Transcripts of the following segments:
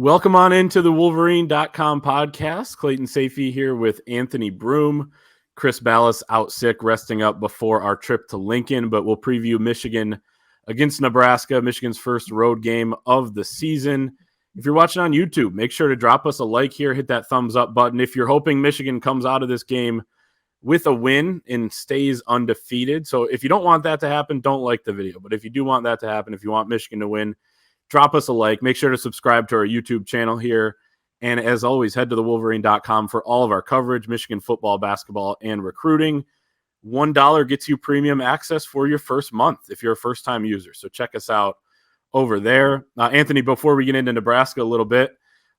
Welcome on into the Wolverine.com podcast. Clayton Safey here with Anthony Broom. Chris Ballas out sick, resting up before our trip to Lincoln, but we'll preview Michigan against Nebraska, Michigan's first road game of the season. If you're watching on YouTube, make sure to drop us a like here, hit that thumbs up button. If you're hoping Michigan comes out of this game with a win and stays undefeated. So if you don't want that to happen, don't like the video. But if you do want that to happen, if you want Michigan to win, drop us a like. Make sure to subscribe to our YouTube channel here. And as always, head to thewolverine.com for all of our coverage, Michigan football, basketball, and recruiting. $1 gets you premium access for your first month if you're a first-time user. So check us out over there. Anthony, before we get into Nebraska a little bit,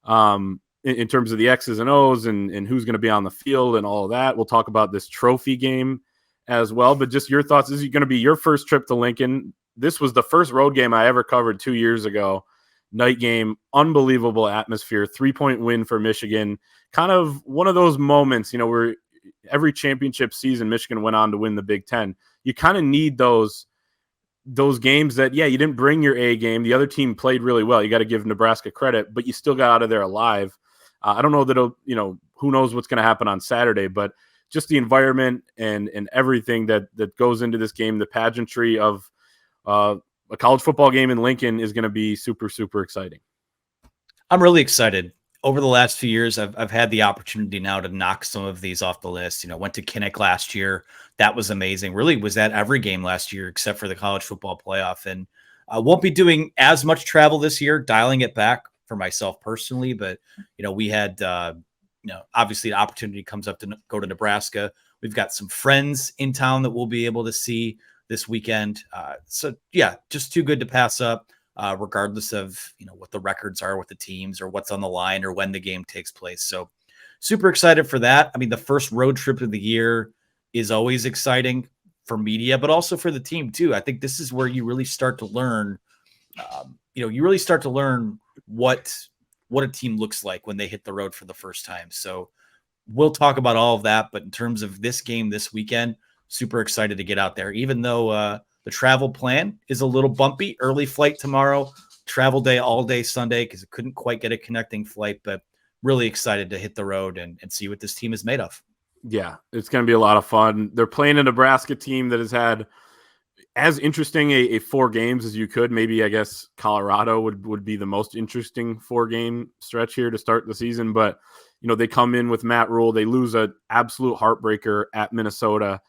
in terms of the X's and O's and who's going to be on the field and all of that, we'll talk about this trophy game as well. But just your thoughts. This is going to be your first trip to Lincoln. This was the first road game I ever covered 2 years ago. Night game, unbelievable atmosphere, 3-point win for Michigan. Kind of one of those moments, where every championship season Michigan went on to win the Big Ten. You kind of need those games that, you didn't bring your A game. The other team played really well. You got to give Nebraska credit, but you still got out of there alive. I don't know that who knows what's going to happen on Saturday, but just the environment and everything that goes into this game, the pageantry of a college football game in Lincoln is going to be super, super exciting. I'm really excited. Over the last few years, I've had the opportunity now to knock some of these off the list. Went to Kinnick last year. That was amazing. Really was at every game last year except for the college football playoff. And I won't be doing as much travel this year, dialing it back for myself personally. But, we had, obviously the opportunity comes up to go to Nebraska. We've got some friends in town that we'll be able to see this weekend. Just too good to pass up, regardless of, what the records are with the teams or what's on the line or when the game takes place. So super excited for that. I mean, the first road trip of the year is always exciting for media, but also for the team too. I think this is where you really start to learn, what a team looks like when they hit the road for the first time. So we'll talk about all of that. But in terms of this game this weekend, super excited to get out there, even though the travel plan is a little bumpy. Early flight tomorrow, travel day all day Sunday because it couldn't quite get a connecting flight, but really excited to hit the road and see what this team is made of. Yeah, it's going to be a lot of fun. They're playing a Nebraska team that has had as interesting a 4 games as you could. Maybe, I guess, Colorado would be the most interesting 4-game stretch here to start the season. But, they come in with Matt Rule. They lose an absolute heartbreaker at Minnesota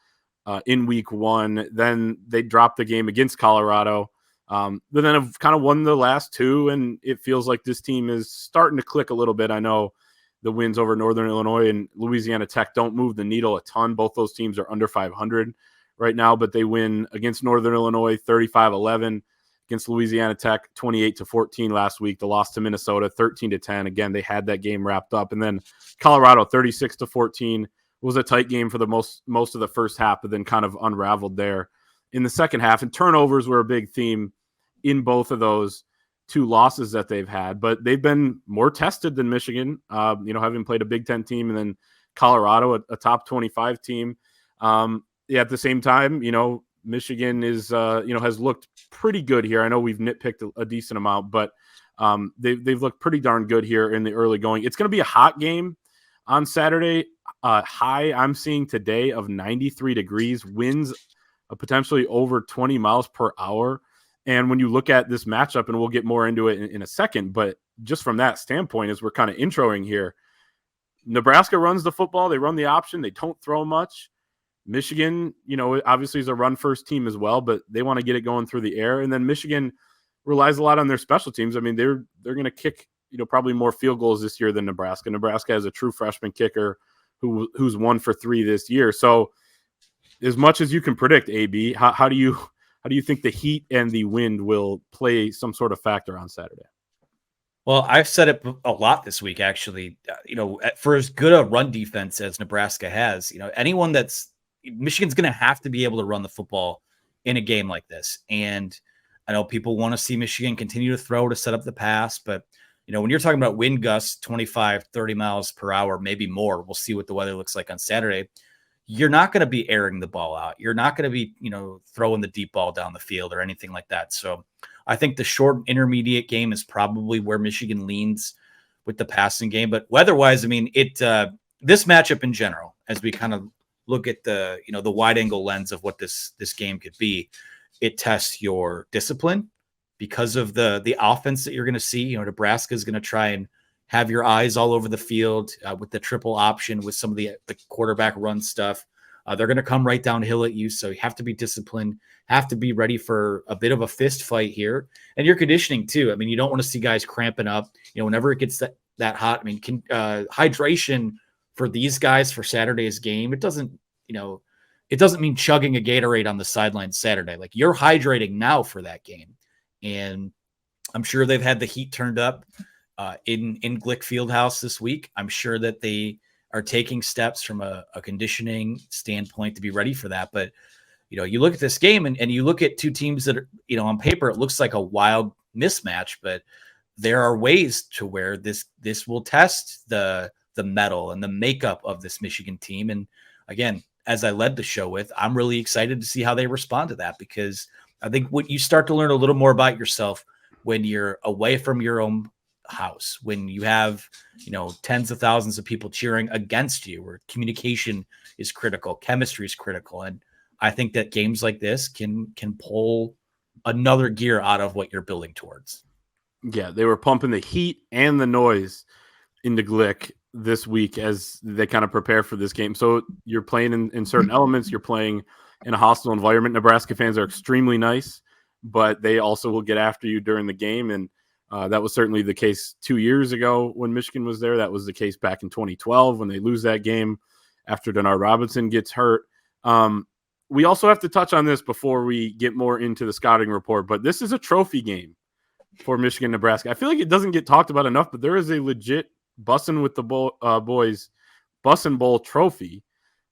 in week 1. Then they drop the game against Colorado. But then have kind of won the last 2, and it feels like this team is starting to click a little bit. I know the wins over Northern Illinois and Louisiana Tech don't move the needle a ton. Both those teams are under 500 right now, but they win against Northern Illinois 35-11, against Louisiana Tech 28-14 last week. The loss to Minnesota 13-10. Again, they had that game wrapped up. And then Colorado 36-14 was a tight game for the most of the first half, but then kind of unraveled there in the second half. And turnovers were a big theme in both of those 2 losses that they've had, but they've been more tested than Michigan, having played a Big Ten team and then Colorado, a top 25 team. At the same time, Michigan is, has looked pretty good here. I know we've nitpicked a decent amount, but they've looked pretty darn good here in the early going. It's going to be a hot game on Saturday. High I'm seeing today of 93 degrees, winds potentially over 20 miles per hour. And when you look at this matchup, and we'll get more into it in a second, but just from that standpoint, as we're kind of introing here, Nebraska runs the football. They run the option. They don't throw much. Michigan, obviously is a run-first team as well, but they want to get it going through the air. And then Michigan relies a lot on their special teams. I mean, they're going to kick, probably more field goals this year than Nebraska. Nebraska has a true freshman kicker who's 1 for 3 this year. So as much as you can predict, AB, how do you think the heat and the wind will play some sort of factor on Saturday? Well, I've said it a lot this week, actually. For as good a run defense as Nebraska has, Michigan's going to have to be able to run the football in a game like this. And I know people want to see Michigan continue to throw to set up the pass, but when you're talking about wind gusts, 25, 30 miles per hour, maybe more, we'll see what the weather looks like on Saturday. You're not going to be airing the ball out. You're not going to be, throwing the deep ball down the field or anything like that. So I think the short intermediate game is probably where Michigan leans with the passing game. But weather-wise, I mean, this matchup in general, as we kind of look at the wide angle lens of what this game could be, it tests your discipline because of the offense that you're going to see. Nebraska is going to try and have your eyes all over the field with the triple option, with some of the quarterback run stuff. They're going to come right downhill at you, so you have to be disciplined, have to be ready for a bit of a fist fight here. And your conditioning too. I mean, you don't want to see guys cramping up. Whenever it gets that hot, I mean, hydration for these guys for Saturday's game, it doesn't mean chugging a Gatorade on the sideline Saturday. Like, you're hydrating now for that game. And I'm sure they've had the heat turned up in Glick Fieldhouse this week. I'm sure that they are taking steps from a conditioning standpoint to be ready for that. But, you look at this game and you look at two teams that are, on paper, it looks like a wild mismatch, but there are ways to where this will test the mettle and the makeup of this Michigan team. And again, as I led the show with, I'm really excited to see how they respond to that, because I think what you start to learn a little more about yourself when you're away from your own house, when you have, tens of thousands of people cheering against you, where communication is critical, chemistry is critical. And I think that games like this can pull another gear out of what you're building towards. Yeah, they were pumping the heat and the noise into Glick this week as they kind of prepare for this game. So you're playing in certain elements, you're playing in a hostile environment. Nebraska fans are extremely nice, but they also will get after you during the game. And that was certainly the case 2 years ago when Michigan was there. That was the case back in 2012 when they lose that game after Denard Robinson gets hurt. We also have to touch on this before we get more into the scouting report, but this is a trophy game for Michigan, Nebraska. I feel like it doesn't get talked about enough, but there is a legit Bussin' with the boys Bussin' Bowl trophy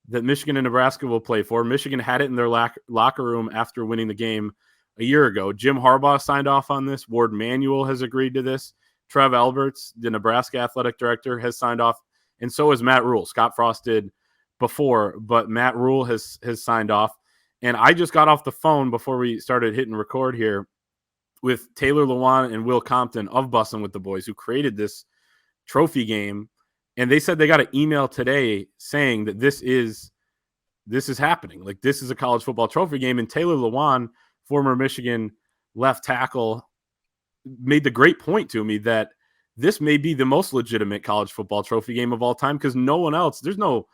that Michigan and Nebraska will play for. Michigan had it in their locker room after winning the game a year ago. Jim Harbaugh signed off on this. Ward Manuel has agreed to this. Trev Alberts, the Nebraska athletic director, has signed off, and so has Matt Rule. Scott Frost did before, but Matt Rule has signed off. And I just got off the phone before we started hitting record here with Taylor Lewan and Will Compton of Bussin' with the Boys, who created this trophy game, and they said they got an email today saying that this is happening. Like, this is a college football trophy game. And Taylor Lewan, former Michigan left tackle, made the great point to me that this may be the most legitimate college football trophy game of all time, because no one else, there's no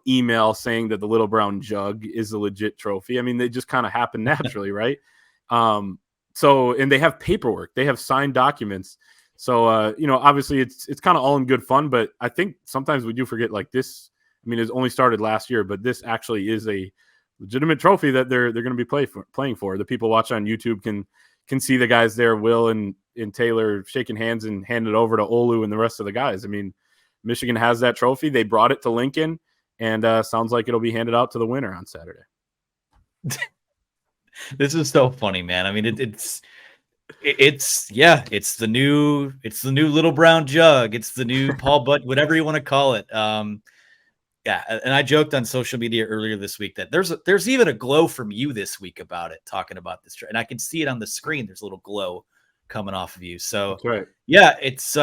email saying that the Little Brown Jug is a legit trophy. I mean, they just kind of happen naturally, right? So, and they have paperwork, they have signed documents. So, obviously it's kind of all in good fun, but I think sometimes we do forget, like, this, I mean, it's only started last year, but this actually is a legitimate trophy that they're going to be playing for. The people watching on YouTube can see the guys there, Will and Taylor, shaking hands and handing it over to Olu and the rest of the guys. I mean, Michigan has that trophy. They brought it to Lincoln, and sounds like it'll be handed out to the winner on Saturday. This is so funny, man. I mean, it's the new Little Brown Jug. It's the new Paul Butt, whatever you want to call it. Yeah. And I joked on social media earlier this week that there's even a glow from you this week about it, talking about this. And I can see it on the screen. There's a little glow coming off of you. So that's right. Yeah, it's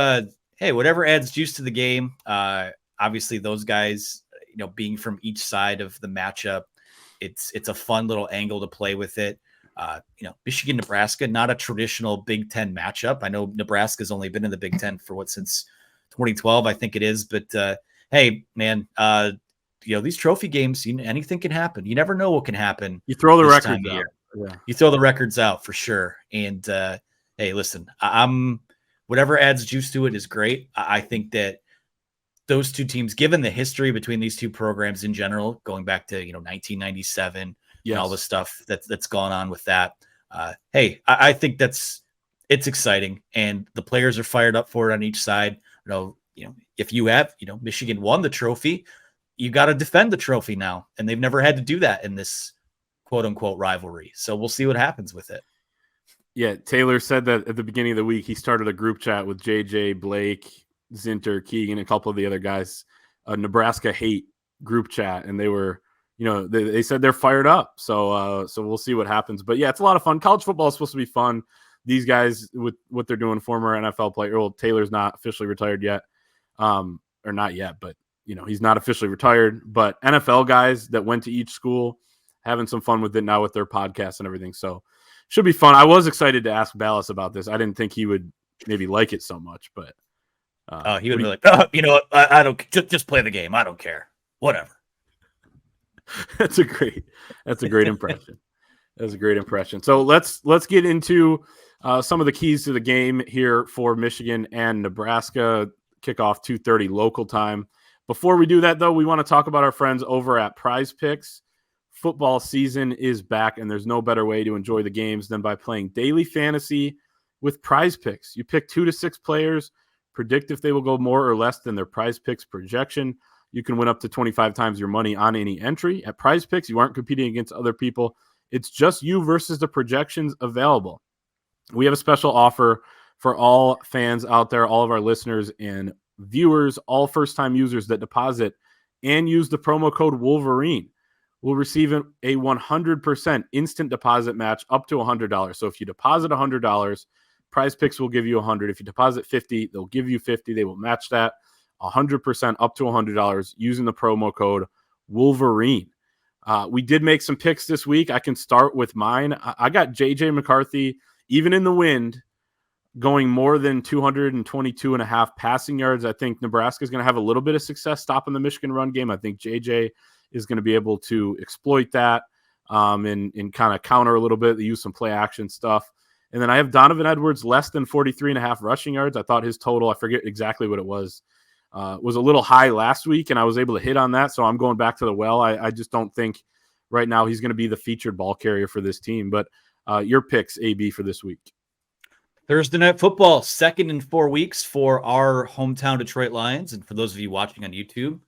hey, whatever adds juice to the game. Obviously those guys, being from each side of the matchup, it's a fun little angle to play with it. Michigan, Nebraska, not a traditional Big Ten matchup. I know Nebraska's only been in the Big Ten since 2012, I think it is. But hey, man, these trophy games, anything can happen. You never know what can happen. You throw the records out. Yeah. You throw the records out for sure. And hey, listen, I'm whatever adds juice to it is great. I think that those two teams, given the history between these two programs in general, going back to 1997. Yes. And all the stuff that's gone on with that. Hey, I think it's exciting, and the players are fired up for it on each side. If you have, Michigan won the trophy, you got to defend the trophy now, and they've never had to do that in this quote unquote rivalry. So we'll see what happens with it. Yeah, Taylor said that at the beginning of the week he started a group chat with JJ, Blake, Zinter, Keegan, a couple of the other guys, a Nebraska hate group chat, and they were. They said they're fired up. So we'll see what happens. But yeah, it's a lot of fun. College football is supposed to be fun. these guys with what they're doing, former NFL player. Well, Taylor's not officially retired yet, or not yet, but he's not officially retired. But NFL guys that went to each school, having some fun with it now with their podcasts and everything. So should be fun. I was excited to ask Ballas about this. I didn't think he would maybe like it so much, but he would be like, oh, you know what? I don't just play the game. I don't care. Whatever. That's a great impression. That's a great impression. So let's get into some of the keys to the game here for Michigan and Nebraska. Kickoff 2:30 local time. Before we do that, though, we want to talk about our friends over at Prize Picks. Football season is back, and there's no better way to enjoy the games than by playing daily fantasy with Prize Picks. You pick 2 to 6 players, predict if they will go more or less than their Prize Picks projection. You can win up to 25 times your money on any entry. At Prize Picks, you aren't competing against other people. It's just you versus the projections available. We have a special offer for all fans out there, all of our listeners and viewers, all first-time users that deposit and use the promo code Wolverine will receive a 100% instant deposit match up to $100. So if you deposit $100, Prize Picks will give you $100. If you deposit $50, they'll give you $50. They will match that 100% up to $100 using the promo code Wolverine. We did make some picks this week. I can start with mine. I got J.J. McCarthy, even in the wind, going more than 222.5 passing yards. I think Nebraska is going to have a little bit of success stopping the Michigan run game. I think J.J. is going to be able to exploit that and kind of counter a little bit, use some play action stuff. And then I have Donovan Edwards less than 43.5 rushing yards. I thought his total, I forget exactly what it was a little high last week, and I was able to hit on that. So I'm going back to the well. I just don't think right now he's going to be the featured ball carrier for this team. But your picks, AB, for this week. Thursday Night Football, second in 4 weeks for our hometown Detroit Lions. And for those of you watching on YouTube,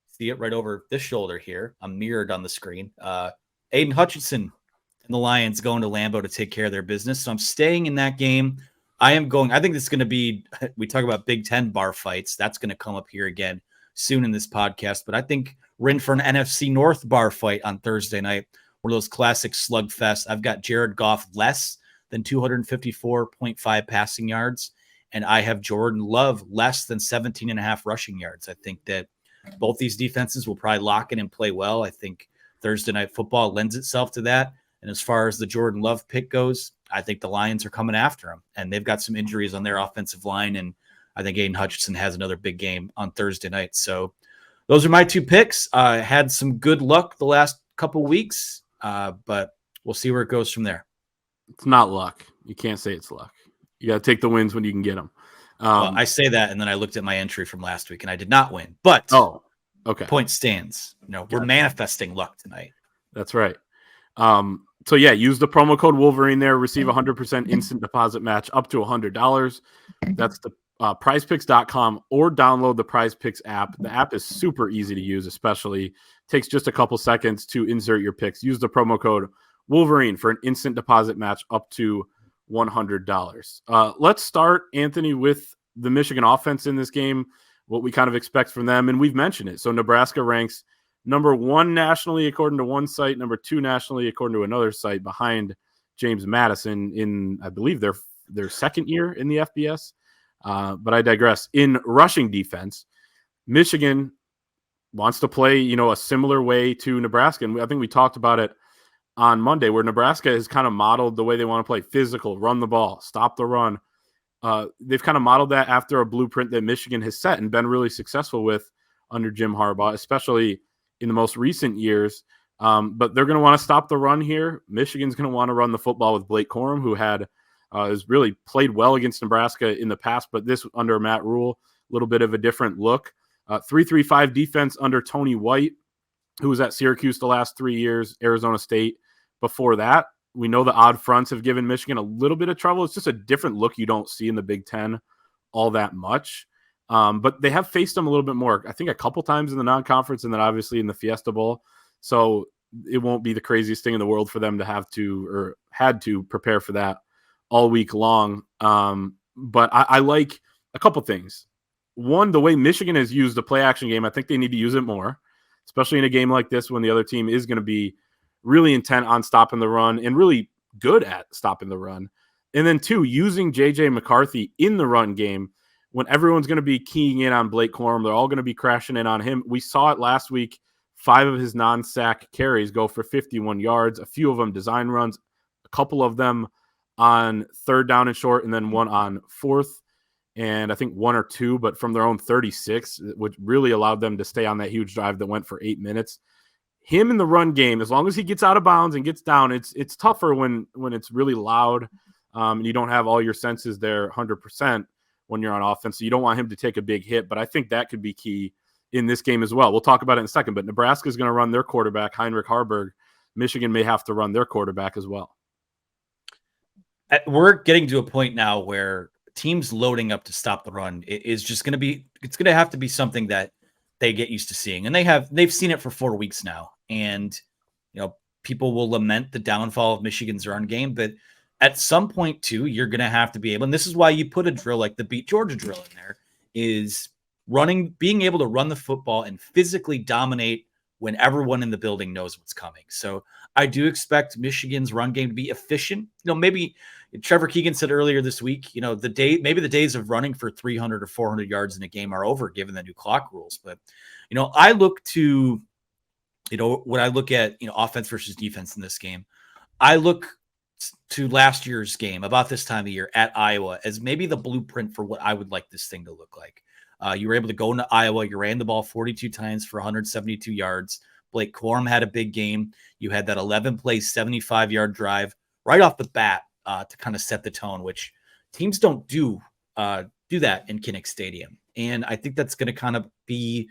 see it right over this shoulder here. I'm mirrored on the screen. Aiden Hutchinson and the Lions going to Lambeau to take care of their business. So I'm staying in that game. I think this is going to be, we talk about Big Ten bar fights. That's going to come up here again soon in this podcast. But I think we're in for an NFC North bar fight on Thursday night. One of those classic slugfest. I've got Jared Goff less than 254.5 passing yards. And I have Jordan Love less than 17.5 rushing yards. I think that both these defenses will probably lock in and play well. I think Thursday Night Football lends itself to that. And as far as the Jordan Love pick goes, I think the Lions are coming after him. And they've got some injuries on their offensive line. And I think Aiden Hutchinson has another big game on Thursday night. So those are my 2 picks. I had some good luck the last couple weeks, but we'll see where it goes from there. It's not luck. You can't say it's luck. You got to take the wins when you can get them. Well, I say that, and then I looked at my entry from last week, and I did not win. But okay, point stands. We're manifesting luck tonight. That's right. So yeah, use the promo code Wolverine there. Receive 100% instant deposit match up to $100. That's the prizepicks.com, or download the Prize Picks app. The app is super easy to use, especially takes just a couple seconds to insert your picks. Use the promo code Wolverine for an instant deposit match up to $100. Let's start, Anthony, with the Michigan offense in this game, what we kind of expect from them. And we've mentioned it. So Nebraska ranks number 1 nationally, according to one site, number 2 nationally, according to another site, behind James Madison in, I believe, their second year in the FBS. But I digress. In rushing defense, Michigan wants to play, a similar way to Nebraska. And I think we talked about it on Monday, where Nebraska has kind of modeled the way they want to play: physical, run the ball, stop the run. They've kind of modeled that after a blueprint that Michigan has set and been really successful with under Jim Harbaugh, especially in the most recent years. But they're going to want to stop the run here. Michigan's going to want to run the football with Blake Corum, who has really played well against Nebraska in the past, but this under Matt Rule, a little bit of a different look. 3-3-5 defense under Tony White, who was at Syracuse the last 3 years, Arizona State before that. We know the odd fronts have given Michigan a little bit of trouble. It's just a different look you don't see in the Big Ten all that much. But they have faced them a little bit more, I think a couple times in the non-conference, and then obviously in the Fiesta Bowl. So it won't be the craziest thing in the world for them to have to, or had to, prepare for that all week long. But I like a couple things. One, the way Michigan has used the play action game, I think they need to use it more, especially in a game like this when the other team is going to be really intent on stopping the run and really good at stopping the run. And then 2, using J.J. McCarthy in the run game when everyone's going to be keying in on Blake Corum. They're all going to be crashing in on him. We saw it last week. 5 of his non-sack carries go for 51 yards, a few of them design runs, a couple of them on 3rd down and short, and then one on 4th, and I think 1 or 2, but from their own 36, which really allowed them to stay on that huge drive that went for 8 minutes. Him in the run game, as long as he gets out of bounds and gets down, it's tougher when it's really loud, and you don't have all your senses there 100% when you're on offense. So you don't want him to take a big hit, but I think that could be key in this game as well. We'll talk about it in a second, but Nebraska is going to run their quarterback, Heinrich Harbaugh. Michigan may have to run their quarterback as well. We're getting to a point now where teams loading up to stop the run is just going to be, it's going to have to be something that they get used to seeing. And they've seen it for 4 weeks now. And, people will lament the downfall of Michigan's run game, but at some point too, you're going to have to be able, and this is why you put a drill like the Beat Georgia drill in there, is being able to run the football and physically dominate when everyone in the building knows what's coming. So I do expect Michigan's run game to be efficient. Maybe Trevor Keegan said earlier this week, maybe the days of running for 300 or 400 yards in a game are over given the new clock rules. But, I look to, when I look at, offense versus defense in this game, I look to last year's game about this time of year at Iowa as maybe the blueprint for what I would like this thing to look like. You were able to go into Iowa. You ran the ball 42 times for 172 yards. Blake Corum had a big game. You had that 11-play, 75-yard drive right off the bat to kind of set the tone, which teams don't do that in Kinnick Stadium. And I think that's going to kind of be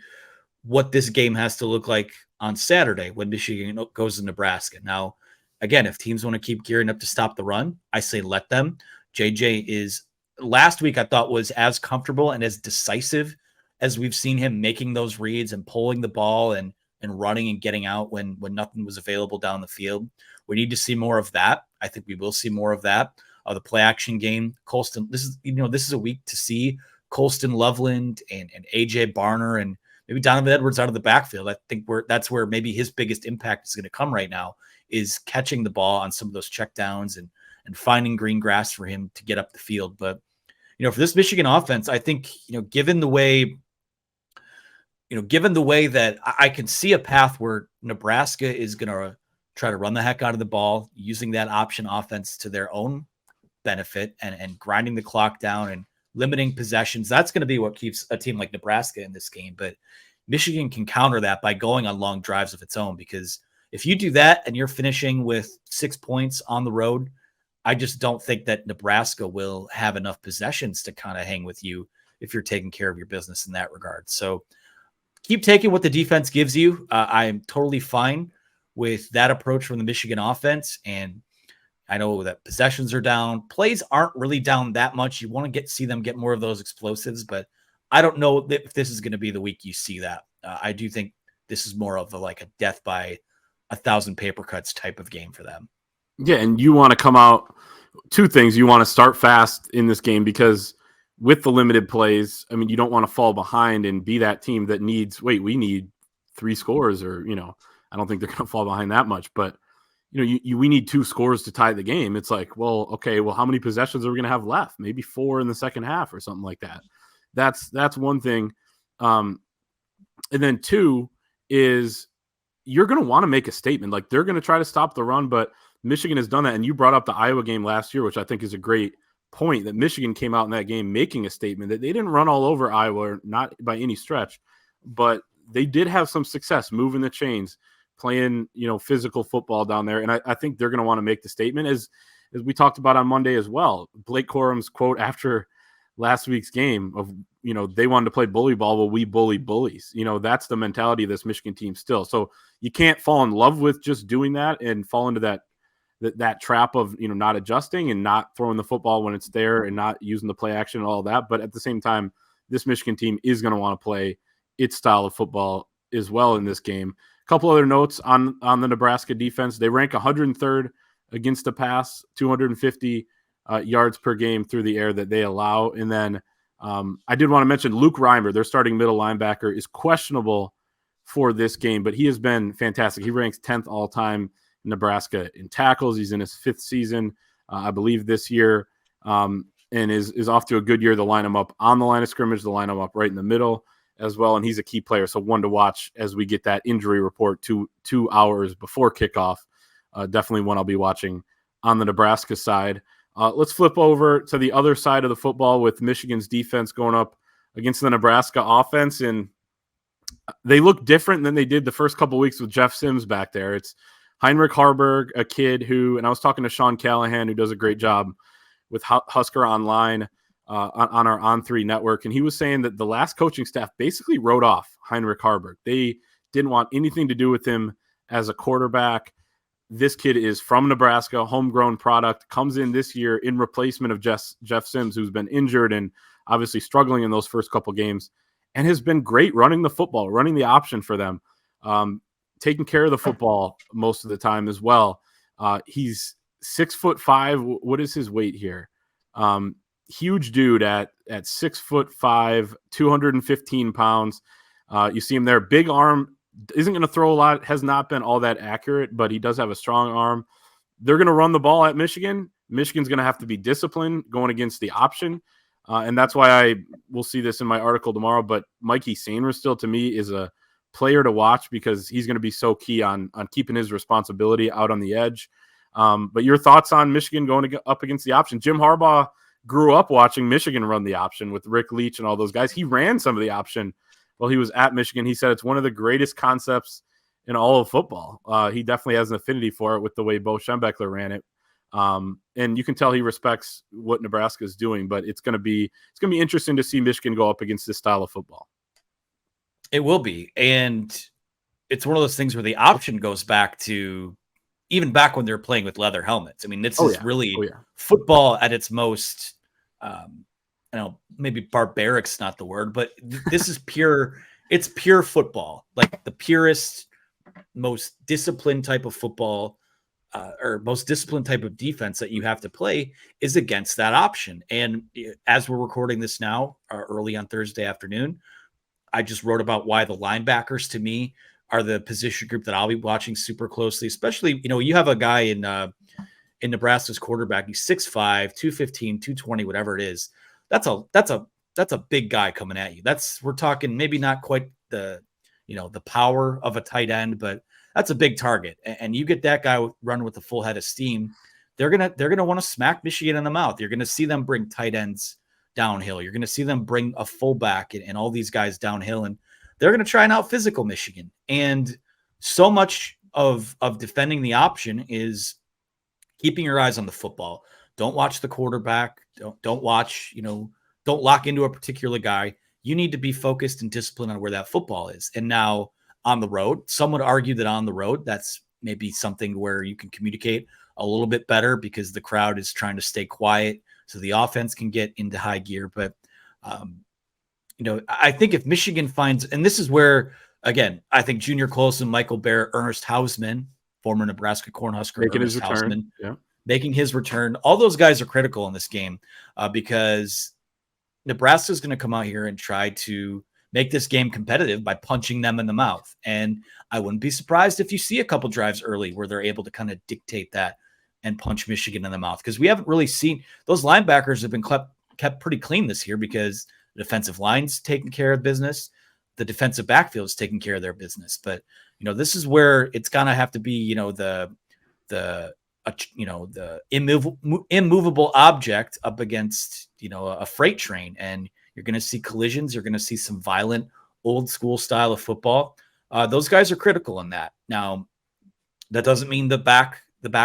what this game has to look like on Saturday when Michigan goes to Nebraska. Now, again, if teams want to keep gearing up to stop the run, I say let them. JJ is last week I thought was as comfortable and as decisive as we've seen him making those reads and pulling the ball and running and getting out when nothing was available down the field. We need to see more of that. I think we will see more of that. The play action game, Colston, this is a week to see Colston Loveland and AJ Barner and maybe Donovan Edwards out of the backfield. I think that's where maybe his biggest impact is going to come right now, is catching the ball on some of those checkdowns and finding green grass for him to get up the field. But, for this Michigan offense, I think, given the way that I can see a path where Nebraska is going to try to run the heck out of the ball, using that option offense to their own benefit and grinding the clock down and limiting possessions. That's going to be what keeps a team like Nebraska in this game. But Michigan can counter that by going on long drives of its own, because if you do that and you're finishing with 6 points on the road, I just don't think that Nebraska will have enough possessions to kind of hang with you if you're taking care of your business in that regard. So keep taking what the defense gives you. I'm totally fine with that approach from the Michigan offense. And I know that possessions are down. Plays aren't really down that much. You want to see them get more of those explosives, but I don't know if this is going to be the week you see that. I do think this is more of a death by 1,000 paper cuts type of game for them. Yeah, and you want to come out, 2 things. You want to start fast in this game because with the limited plays, I mean, you don't want to fall behind and be that team that we need 3 scores or, I don't think they're going to fall behind that much, but we need 2 scores to tie the game. It's like, well, okay, how many possessions are we going to have left? Maybe 4 in the second half or something like that. That's one thing. And then 2 is you're going to want to make a statement. Like, they're going to try to stop the run, but Michigan has done that. And you brought up the Iowa game last year, which I think is a great point, that Michigan came out in that game making a statement that they didn't run all over Iowa, not by any stretch, but they did have some success moving the chains, playing, physical football down there. And I think they're going to want to make the statement, as we talked about on Monday as well. Blake Corum's quote after last week's game of, they wanted to play bully ball. Well, we bully bullies. That's the mentality of this Michigan team still. So you can't fall in love with just doing that and fall into that trap of, not adjusting and not throwing the football when it's there and not using the play action and all that. But at the same time, this Michigan team is going to want to play its style of football as well in this game. A couple other notes on the Nebraska defense. They rank 103rd against the pass, 250 yards per game through the air that they allow. And then I did want to mention Luke Reimer, their starting middle linebacker, is questionable for this game, but he has been fantastic. He ranks 10th all time in Nebraska in tackles. He's in his 5th season. I believe, this year, and is off to a good year. They'll line him up on the line of scrimmage. They'll line him up right in the middle as well, and he's a key player. So one to watch as we get that injury report 2 hours before kickoff. Definitely one I'll be watching on the Nebraska side. Let's flip over to the other side of the football with Michigan's defense going up against the Nebraska offense, and they look different than they did the first couple of weeks with Jeff Sims back there. It's Heinrich Harbaugh, a kid who, and I was talking to Sean Callahan, who does a great job with Husker Online on our On3 network, and he was saying that the last coaching staff basically wrote off Heinrich Harbaugh. They didn't want anything to do with him as a quarterback. This kid is from Nebraska, homegrown product, comes in this year in replacement of Jeff Sims, who's been injured and obviously struggling in those first couple games, and has been great running the football, running the option for them, taking care of the football most of the time as well. He's 6'5". What is his weight here? Huge dude at 6'5", 215 pounds. You see him there, big arm. Isn't going to throw a lot, has not been all that accurate, but he does have a strong arm. They're going to run the ball at Michigan. Michigan's going to have to be disciplined going against the option. And that's why we'll see this in my article tomorrow. But Mikey Sainristil, to me, is a player to watch because he's going to be so key on keeping his responsibility out on the edge. But your thoughts on Michigan going up against the option? Jim Harbaugh grew up watching Michigan run the option with Rick Leach and all those guys. He ran some of the option while he was at Michigan. He said it's one of the greatest concepts in all of football. He definitely has an affinity for it with the way Bo Schembechler ran it. And you can tell he respects what Nebraska is doing, but it's going to be interesting to see Michigan go up against this style of football. It will be. And it's one of those things where the option goes back to even back when they were playing with leather helmets. I mean, this is really football at its most, maybe barbaric's not the word, but this is it's pure football, like the purest, most disciplined type of football, or most disciplined type of defense that you have to play is against that option. And as we're recording this now, early on Thursday afternoon, I just wrote about why the linebackers to me are the position group that I'll be watching super closely, especially, you have a guy in Nebraska's quarterback. He's 6'5", 215, 220, whatever it is. That's a big guy coming at you. We're talking maybe not quite the power of a tight end, but that's a big target. And you get that guy run with a full head of steam, they're gonna want to smack Michigan in the mouth. You're gonna see them bring tight ends downhill. You're gonna see them bring a fullback and all these guys downhill, and they're gonna try and out physical Michigan. And so much of defending the option is keeping your eyes on the football. Don't watch the quarterback. Don't watch, don't lock into a particular guy. You need to be focused and disciplined on where that football is. And now on the road, some would argue that on the road, that's maybe something where you can communicate a little bit better because the crowd is trying to stay quiet so the offense can get into high gear. But, I think if Michigan finds, and this is where, again, I think Junior Colson, Michael Bear, Ernest Hausman, former Nebraska Cornhusker, making his return. Making his return. All those guys are critical in this game because Nebraska is going to come out here and try to make this game competitive by punching them in the mouth. And I wouldn't be surprised if you see a couple drives early where they're able to kind of dictate that and punch Michigan in the mouth, because we haven't really seen those linebackers have been kept pretty clean this year because the defensive line's taking care of business. The defensive backfield is taking care of their business. But, this is where it's going to have to be, the immovable object up against, a freight train. And you're going to see collisions. You're going to see some violent old school style of football. Those guys are critical in that. Now, that doesn't mean the back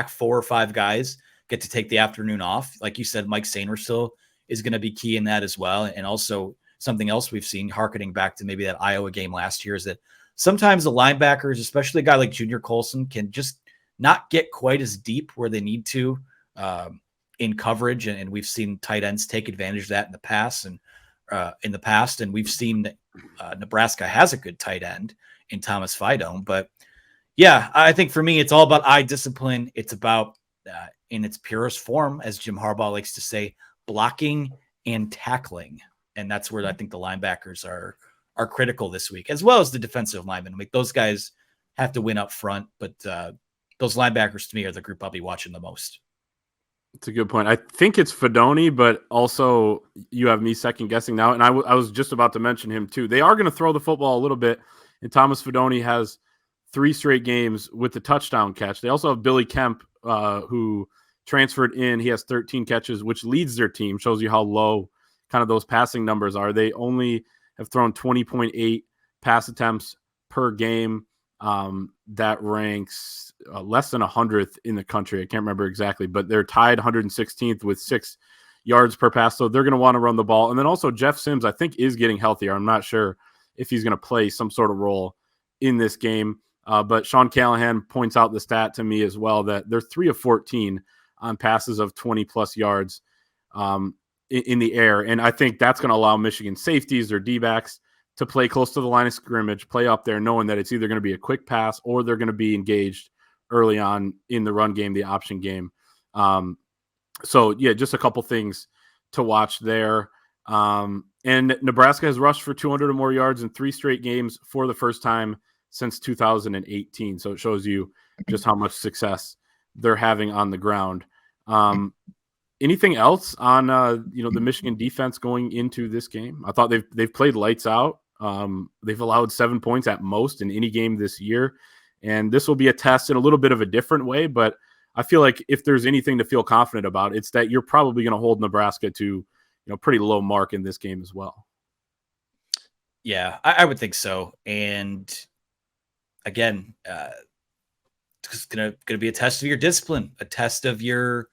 4 or 5 guys get to take the afternoon off. Like you said, Mike Sainristil is going to be key in that as well. And also something else we've seen, hearkening back to maybe that Iowa game last year, is that sometimes the linebackers, especially a guy like Junior Colson, can just not get quite as deep where they need to in coverage. And we've seen tight ends take advantage of that in the past. And we've seen that Nebraska has a good tight end in Thomas Fidone. But yeah, I think for me, it's all about eye discipline. It's about, in its purest form, as Jim Harbaugh likes to say, blocking and tackling. And that's where I think the linebackers are critical this week, as well as the defensive linemen. Like, those guys have to win up front, but those linebackers to me are the group I'll be watching the most. It's a good point. I think it's Fedoni, but also you have me second guessing now. And I was just about to mention him too. They are going to throw the football a little bit. And Thomas Fedoni has 3 straight games with the touchdown catch. They also have Billy Kemp, who transferred in. He has 13 catches, which leads their team. Shows you how low kind of those passing numbers are. They only have thrown 20.8 pass attempts per game. That ranks less than 100th in the country. I can't remember exactly, but they're tied 116th with 6 yards per pass. So they're going to want to run the ball. And then also Jeff Sims, I think, is getting healthier. I'm not sure if he's going to play some sort of role in this game. But Sean Callahan points out the stat to me as well that they're 3 of 14 on passes of 20 plus yards in the air. And I think that's going to allow Michigan safeties or D-backs to play close to the line of scrimmage, play up there, knowing that it's either going to be a quick pass or they're going to be engaged early on in the run game, the option game. So, yeah, just a couple things to watch there. And Nebraska has rushed for 200 or more yards in 3 straight games for the first time since 2018. So it shows you just how much success they're having on the ground. Anything else on the Michigan defense going into this game? I thought they've played lights out. They've allowed 7 points at most in any game this year, and this will be a test in a little bit of a different way. But I feel like if there's anything to feel confident about, it's that you're probably going to hold Nebraska to pretty low mark in this game as well. Yeah, I would think so. And again, it's gonna be a test of your discipline, a test of your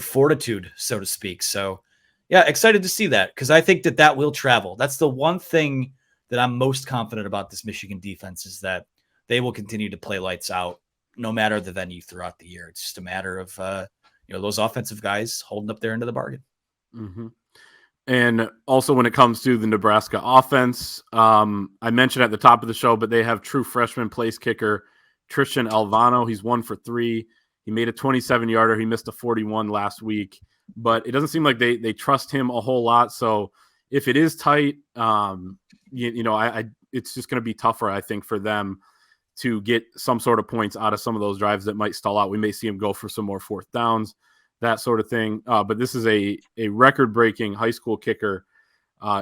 fortitude, so to speak. So yeah, excited to see that, because I think that will travel. That's the one thing that I'm most confident about this Michigan defense, is that they will continue to play lights out no matter the venue throughout the year. It's just a matter of those offensive guys holding up their end of the bargain. Mm-hmm. And also when it comes to the Nebraska offense, I mentioned at the top of the show, but they have true freshman place kicker Tristan Alvano. He's 1 for 3. He made a 27-yarder. He missed a 41 last week, but it doesn't seem like they trust him a whole lot. So if it is tight, it's just going to be tougher, I think, for them to get some sort of points out of some of those drives that might stall out. We may see him go for some more 4th downs, that sort of thing. But this is a record-breaking high school kicker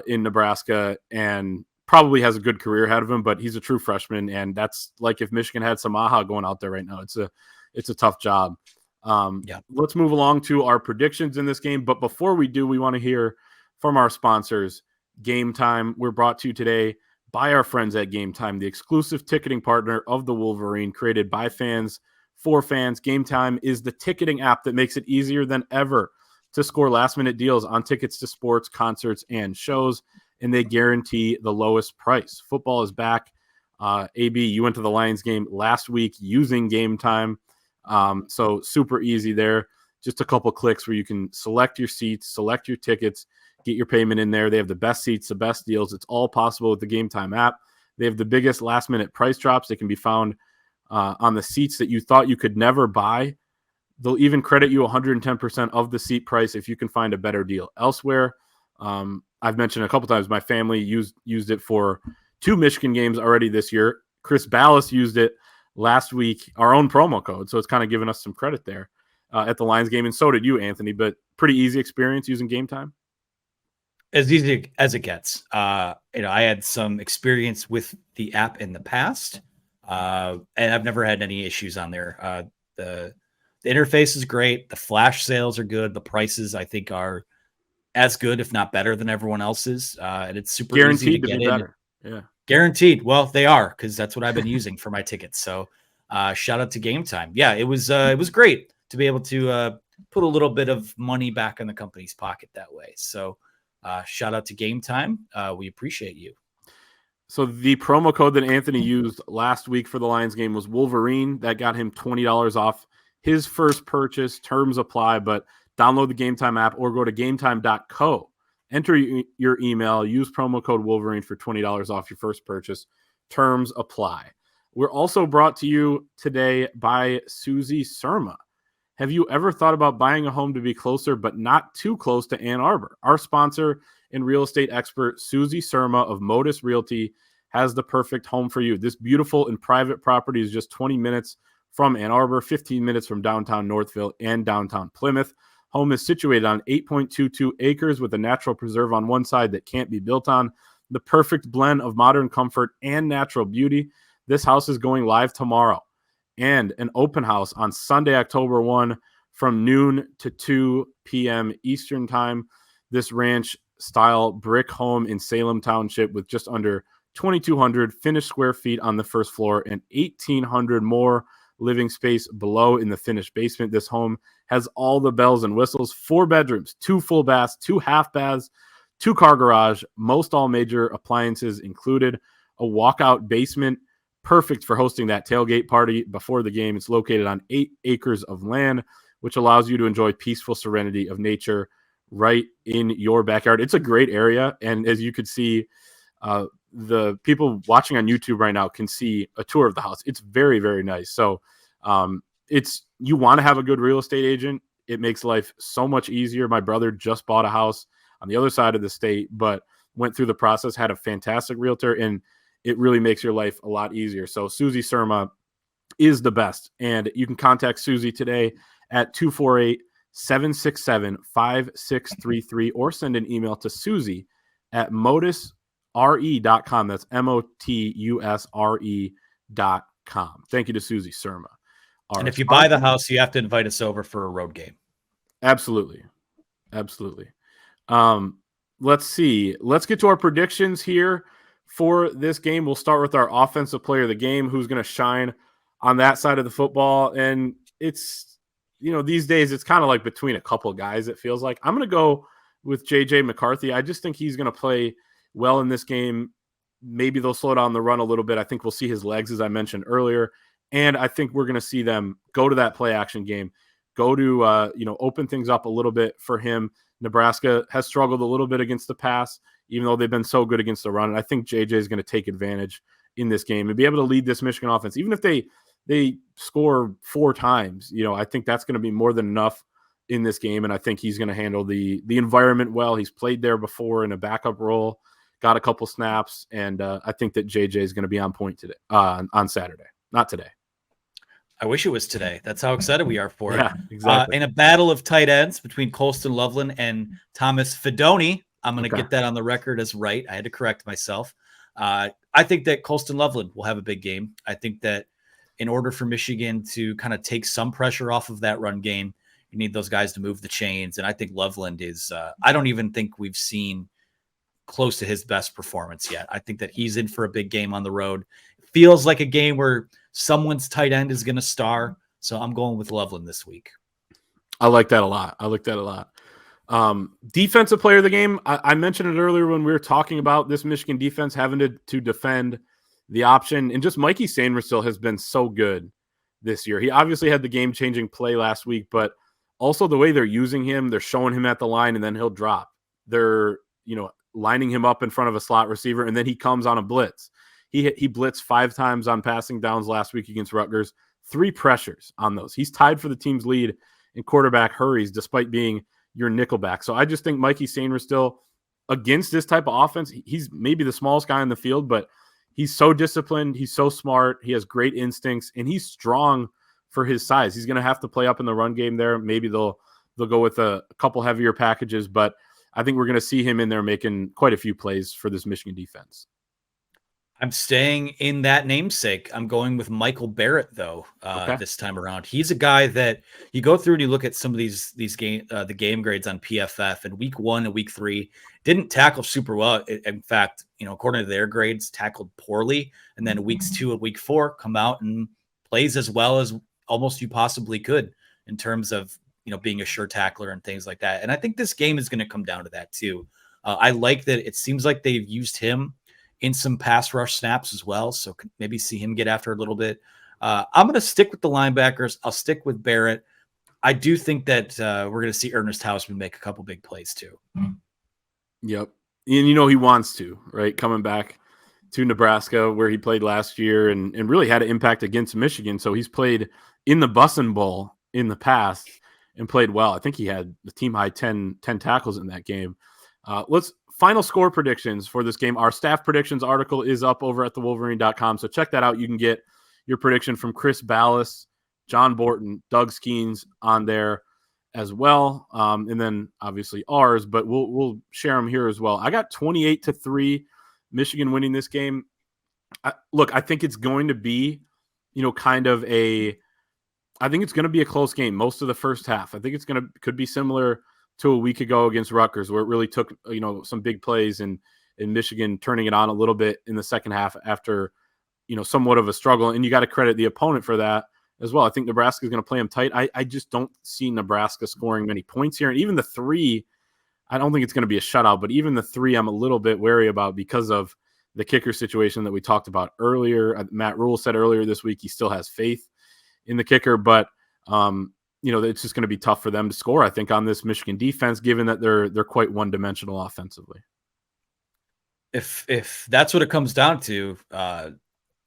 in Nebraska, and probably has a good career ahead of him, but he's a true freshman, and that's like if Michigan had Samaha going out there right now. It's a tough job. Let's move along to our predictions in this game. But before we do, we want to hear from our sponsors, Game Time. We're brought to you today by our friends at Game Time, the exclusive ticketing partner of the Wolverine, created by fans for fans. Game Time is the ticketing app that makes it easier than ever to score last-minute deals on tickets to sports, concerts, and shows, and they guarantee the lowest price. Football is back. AB, you went to the Lions game last week using Game Time. So super easy there. Just a couple clicks where you can select your seats, select your tickets, get your payment in there. They have the best seats, the best deals. It's all possible with the Game Time app. They have the biggest last minute price drops. They can be found on the seats that you thought you could never buy. They'll even credit you 110% of the seat price if you can find a better deal elsewhere. I've mentioned a couple times, my family used it for 2 Michigan games already this year. Chris Ballas used it last week, our own promo code. So it's kind of given us some credit there at the Lions game. And so did you, Anthony, but pretty easy experience using Game Time. As easy as it gets. I had some experience with the app in the past, and I've never had any issues on there. The interface is great. The flash sales are good. The prices, I think, are as good, if not better, than everyone else's. And it's super guaranteed easy to get be in. Better. Yeah. Guaranteed. Well, they are, because that's what I've been using for my tickets. So shout out to Game Time. Yeah, it was great to be able to put a little bit of money back in the company's pocket that way. So shout out to Game Time. We appreciate you. So the promo code that Anthony used last week for the Lions game was Wolverine. That got him $20 off his first purchase. Terms apply, but download the Game Time app or go to gametime.co. Enter your email, use promo code Wolverine for $20 off your first purchase. Terms apply. We're also brought to you today by Susie Surma. Have you ever thought about buying a home to be closer but not too close to Ann Arbor? Our sponsor and real estate expert, Susie Surma of Motus Realty, has the perfect home for you. This beautiful and private property is just 20 minutes from Ann Arbor, 15 minutes from downtown Northville and downtown Plymouth. Home is situated on 8.22 acres with a natural preserve on one side that can't be built on. The perfect blend of modern comfort and natural beauty. This house is going live tomorrow. And an open house on Sunday, October 1 from noon to 2 p.m. Eastern time. This ranch-style brick home in Salem Township with just under 2,200 finished square feet on the first floor and 1,800 more living space below in the finished basement. This home has all the bells and whistles, 4 bedrooms, 2 full baths, 2 half baths, 2-car garage, most all major appliances included, a walkout basement, perfect for hosting that tailgate party before the game. It's located on 8 acres of land, which allows you to enjoy peaceful serenity of nature right in your backyard. It's a great area. And as you could see, the people watching on YouTube right now can see a tour of the house. It's very, very nice. So you want to have a good real estate agent. It makes life so much easier. My brother just bought a house on the other side of the state, but went through the process, had a fantastic realtor, and it really makes your life a lot easier. So Susie Surma is the best. And you can contact Susie today at 248-767-5633 or send an email to Susie at motusre.com. That's motusre.com. Thank you to Susie Surma. And if you buy the house, you have to invite us over for a road game. Absolutely. Let's see. Let's get to our predictions here for this game. We'll start with our offensive player of the game, who's going to shine on that side of the football. And it's, these days it's kind of like between a couple of guys, it feels like. I'm going to go with J.J. McCarthy. I just think he's going to play well in this game. Maybe they'll slow down the run a little bit. I think we'll see his legs, as I mentioned earlier. And I think we're going to see them go to that play action game, go to, open things up a little bit for him. Nebraska has struggled a little bit against the pass, even though they've been so good against the run. And I think JJ is going to take advantage in this game and be able to lead this Michigan offense. Even if they score 4 times, I think that's going to be more than enough in this game. And I think he's going to handle the environment well. He's played there before in a backup role, got a couple snaps. And I think that JJ is going to be on point today, on Saturday, not today. I wish it was today. That's how excited we are for it. Yeah, exactly. In a battle of tight ends between Colston Loveland and Thomas Fidone, I'm going to get that on the record as right. I had to correct myself. I think that Colston Loveland will have a big game. I think that in order for Michigan to kind of take some pressure off of that run game, you need those guys to move the chains. And I think Loveland is I don't even think we've seen close to his best performance yet. I think that he's in for a big game on the road. It feels like a game where someone's tight end is going to star. So I'm going with Loveland this week. I like that a lot. Defensive player of the game. I mentioned it earlier when we were talking about this Michigan defense having to defend the option. And just Mikey Sainristil has been so good this year. He obviously had the game-changing play last week, but also the way they're using him, they're showing him at the line and then he'll drop. They're, lining him up in front of a slot receiver and then he comes on a blitz. He blitzed 5 times on passing downs last week against Rutgers, 3 pressures on those. He's tied for the team's lead in quarterback hurries despite being your nickelback. So I just think Mikey Sainristil against this type of offense, he's maybe the smallest guy in the field, but he's so disciplined. He's so smart. He has great instincts and he's strong for his size. He's going to have to play up in the run game there. Maybe they'll go with a couple heavier packages, but I think we're going to see him in there making quite a few plays for this Michigan defense. I'm staying in that namesake. I'm going with Michael Barrett, though, this time around. He's a guy that you go through and you look at some of these game the game grades on PFF, and week 1 and week 3 didn't tackle super well. In fact, according to their grades, tackled poorly. And then weeks 2 and week 4 come out and plays as well as almost you possibly could in terms of being a sure tackler and things like that. And I think this game is going to come down to that too. I like that it seems like they've used him in some pass rush snaps as well. So maybe see him get after a little bit. I'm going to stick with the linebackers. I'll stick with Barrett. I do think that we're going to see Ernest Hausman make a couple big plays too. Yep. And he wants to, right? Coming back to Nebraska where he played last year and really had an impact against Michigan. So he's played in the Bussin' Bowl in the past and played well. I think he had the team high 10 tackles in that game. Let's final score predictions for this game. Our staff predictions article is up over at thewolverine.com. So check that out. You can get your prediction from Chris Ballas John Borton, Doug Skeens on there as well, and then obviously ours, but we'll share them here as well. I got 28-3 Michigan winning this game. I think it's going to be, I think it's going to be a close game most of the first half. I think could be similar to a week ago against Rutgers, where it really took, some big plays and in Michigan turning it on a little bit in the second half after, somewhat of a struggle. And you got to credit the opponent for that as well. I think Nebraska is going to play them tight. I just don't see Nebraska scoring many points here. And even the 3, I don't think it's going to be a shutout, but even the 3, I'm a little bit wary about because of the kicker situation that we talked about earlier. Matt Rule said earlier this week he still has faith in the kicker, but it's just going to be tough for them to score, I think, on this Michigan defense, given that they're quite one-dimensional offensively. If that's what it comes down to,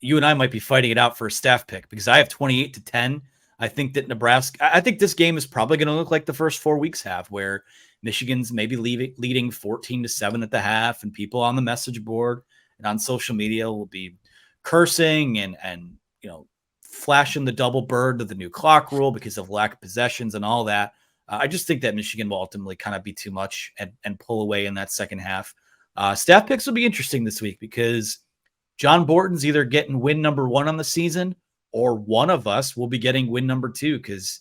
you and I might be fighting it out for a staff pick, because I have 28-10. I think that I think this game is probably going to look like the first 4 weeks have, where Michigan's maybe leading 14-7 at the half, and people on the message board and on social media will be cursing and flashing the double bird of the new clock rule because of lack of possessions and all that. I just think that Michigan will ultimately kind of be too much and pull away in that second half. Staff picks will be interesting this week, because John Borton's either getting win number 1 on the season, or one of us will be getting win number 2, because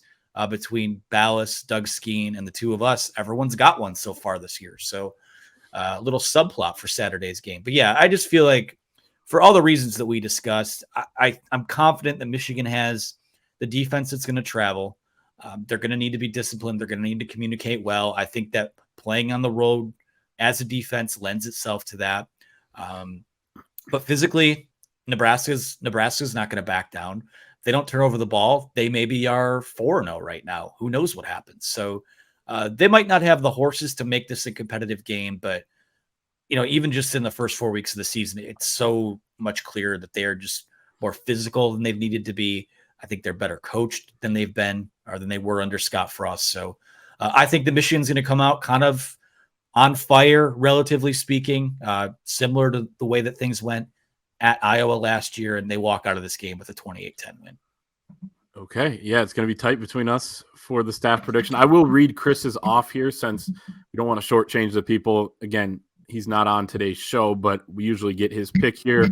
between Ballas, Doug Skeen, and the two of us, everyone's got one so far this year. So a little subplot for Saturday's game. But yeah, I just feel like, for all the reasons that we discussed, I'm confident that Michigan has the defense that's going to travel. They're going to need to be disciplined. They're going to need to communicate well. I think that playing on the road as a defense lends itself to that. But physically, Nebraska's not going to back down. If they don't turn over the ball, they maybe are 4-0 right now. Who knows what happens? So they might not have the horses to make this a competitive game, but even just in the first 4 weeks of the season, it's so much clearer that they are just more physical than they've needed to be. I think they're better coached than they've been, or than they were under Scott Frost. So I think the Michigan's going to come out kind of on fire, relatively speaking, similar to the way that things went at Iowa last year, and they walk out of this game with a 28-10 win. Okay. Yeah, it's going to be tight between us for the staff prediction. I will read Chris's off here, since we don't want to shortchange the people. Again, he's not on today's show, but we usually get his pick here.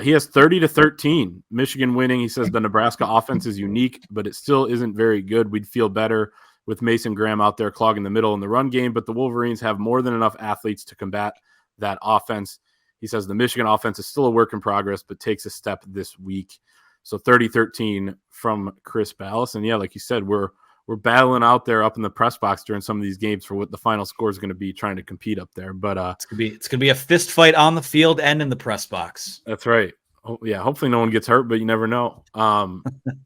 He has 30-13, Michigan winning. He says the Nebraska offense is unique, but it still isn't very good. We'd feel better with Mason Graham out there clogging the middle in the run game, but the Wolverines have more than enough athletes to combat that offense. He says the Michigan offense is still a work in progress, but takes a step this week. So 30-13 from Chris Ballas. And yeah, like you said, we're battling out there up in the press box during some of these games for what the final score is going to be, trying to compete up there. But it's gonna be a fist fight on the field and in the press box. That's right. Oh, yeah, hopefully no one gets hurt, but you never know.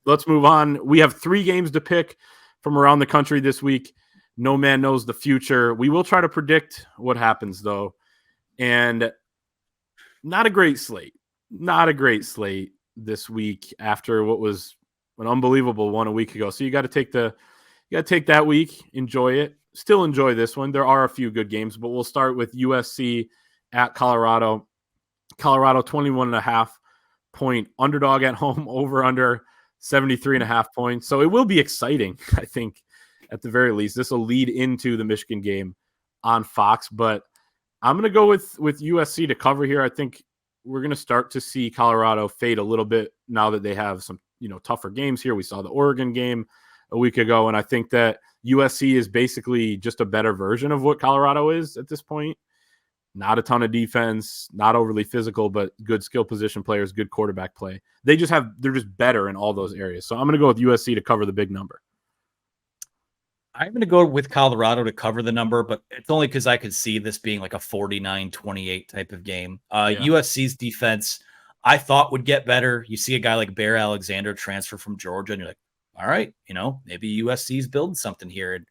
Let's move on. We have 3 games to pick from around the country this week. No man knows the future. We will try to predict what happens, though. And not a great slate. Not a great slate this week after what was an unbelievable one a week ago. So you got to take that week, enjoy it. Still enjoy this one. There are a few good games, but we'll start with USC at Colorado. Colorado 21.5 point underdog at home, over under 73.5 points. So it will be exciting, I think, at the very least. This will lead into the Michigan game on Fox, but I'm going to go with USC to cover here. I think we're going to start to see Colorado fade a little bit now that they have some, tougher games here. We saw the Oregon game a week ago, and I think that USC is basically just a better version of what Colorado is at this point. Not a ton of defense, not overly physical, but good skill position players, good quarterback play. They're just better in all those areas. So I'm going to go with USC to cover the big number. I'm going to go with Colorado to cover the number, but it's only because I could see this being like a 49-28 type of game. USC's defense, I thought, would get better. You see a guy like Bear Alexander transfer from Georgia, and you're like, all right, maybe USC's building something here. And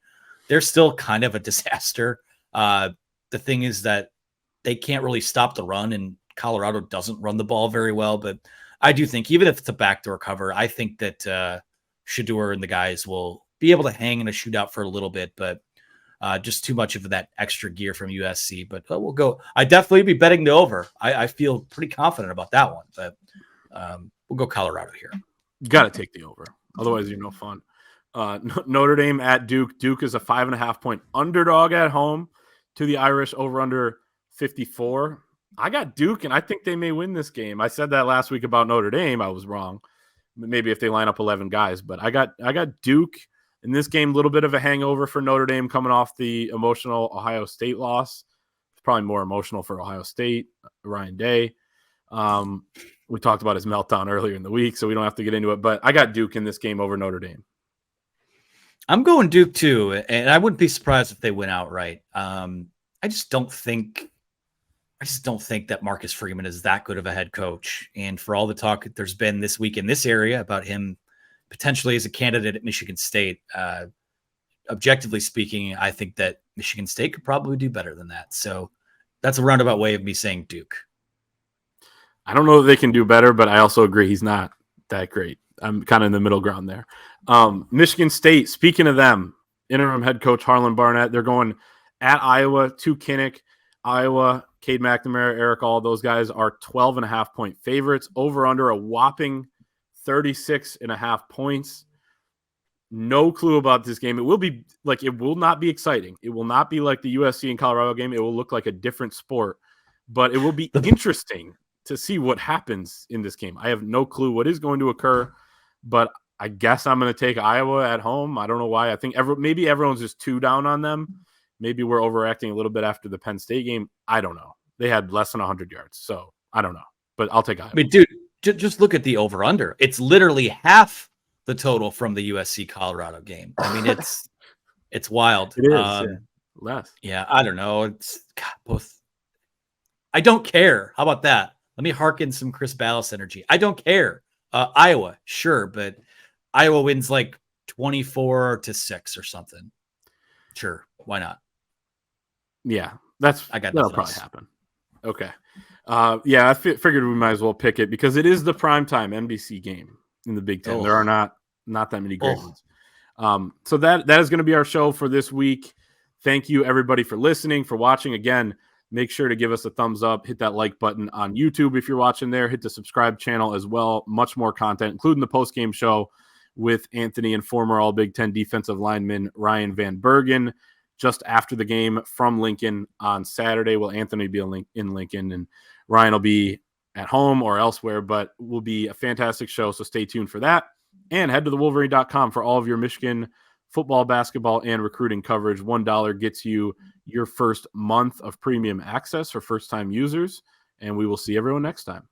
they're still kind of a disaster. The thing is that they can't really stop the run, and Colorado doesn't run the ball very well. But I do think, even if it's a backdoor cover, I think that Shedeur and the guys will be able to hang in a shootout for a little bit, but just too much of that extra gear from USC. But we'll go. I definitely be betting the over. I feel pretty confident about that one, but we'll go Colorado here. You got to take the over. Otherwise, you're no fun. Notre Dame at Duke. Duke is a 5.5-point underdog at home to the Irish, over under 54. I got Duke, and I think they may win this game. I said that last week about Notre Dame. I was wrong. Maybe if they line up 11 guys, but I got Duke in this game. A little bit of a hangover for Notre Dame coming off the emotional Ohio State loss. It's probably more emotional for Ohio State. Ryan Day. We talked about his meltdown earlier in the week, so we don't have to get into it. But I got Duke in this game over Notre Dame. I'm going Duke too, and I wouldn't be surprised if they win outright. I just don't think that Marcus Freeman is that good of a head coach. And for all the talk there's been this week in this area about him potentially as a candidate at Michigan State, objectively speaking, I think that Michigan State could probably do better than that. So that's a roundabout way of me saying Duke. I don't know if they can do better, but I also agree he's not that great. I'm kind of in the middle ground there. Michigan State, speaking of them, interim head coach Harlan Barnett, they're going at Iowa to Kinnick. Iowa, Cade McNamara, Eric, all those guys are 12.5-point favorites, over under a whopping 36.5 points. No clue about this game. It will not be exciting. It will not be like the USC and Colorado game. It will look like a different sport, but it will be interesting to see what happens in this game. I have no clue what is going to occur, but I guess I'm going to take Iowa at home. I don't know why. I think maybe everyone's just too down on them. Maybe we're overacting a little bit after the Penn State game. I don't know. They had less than 100 yards, so I don't know. But I'll take Iowa. I mean, dude, just look at the over-under. It's literally half the total from the USC-Colorado game. I mean, it's wild. It is, less. Yeah, I don't know. It's both. I don't care. How about that? Let me harken some Chris Ballas energy. I don't care. Iowa, sure, but Iowa wins like 24-6 or something. Sure, why not? Yeah, that'll probably happen. Okay. I figured we might as well pick it because it is the primetime NBC game in the Big Ten. There are not that many great ones. So that is going to be our show for this week. Thank you, everybody, for listening, for watching. Again, make sure to give us a thumbs up, hit that like button on YouTube if you're watching there, hit the subscribe channel as well. Much more content, including the post-game show with Anthony and former All Big Ten defensive lineman Ryan Van Bergen just after the game from Lincoln on Saturday. Will Anthony be in Lincoln, and Ryan will be at home or elsewhere, but will be a fantastic show, so stay tuned for that. And head to thewolverine.com for all of your Michigan football, basketball, and recruiting coverage. $1 gets you your first month of premium access for first-time users, and we will see everyone next time.